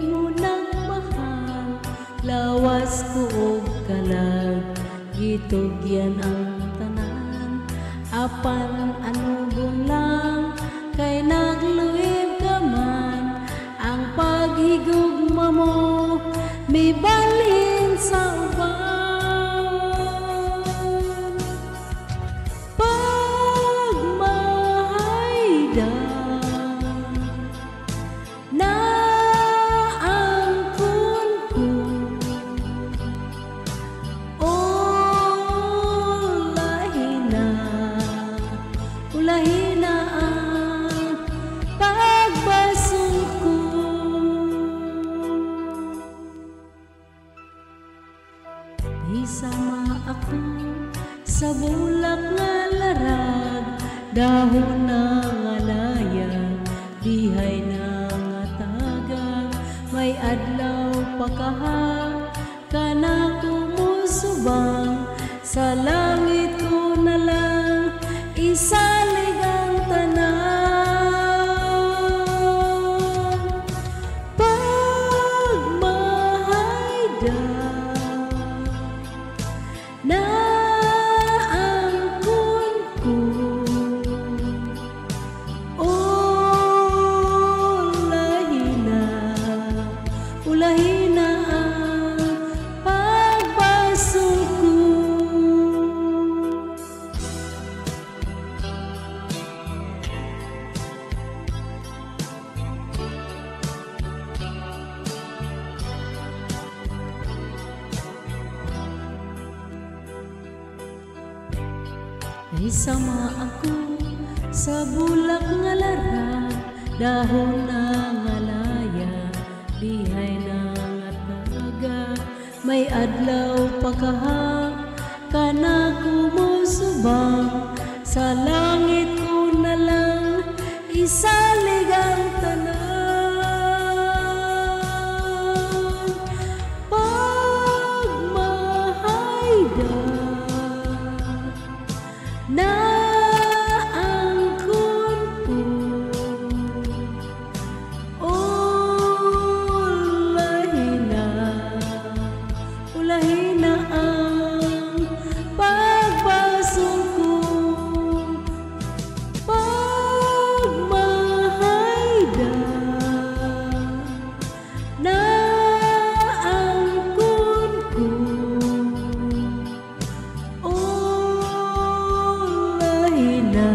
mo nagmahal, lawas ko og kalag, gitugyan ang tanan. Apan anugon lang, kay nagluib ka man. Ang paghigugma mo, may balhin sa uban. Lahina ang pagbasong ko. Isama ako sa bulak nga larag, dahon na nga layag, dihay na nga tagag. May adlaw pagkahag, kanako mo subang, sa langit ko na lang isalig ang tanan. Pagmahayda na angkon ko, o lahina ang pagbasong ko. Isama ako sa bulak nga larag, dahon na nga layag, dihay na nga tagag. May adlaw pagkahag, kanako mo subang, sa langit ko na lang isalig ang tanan. Pagmahayda na angkon ko, o lahina ang pagbasong ko. Pagmahayda na angkon ko, o lahina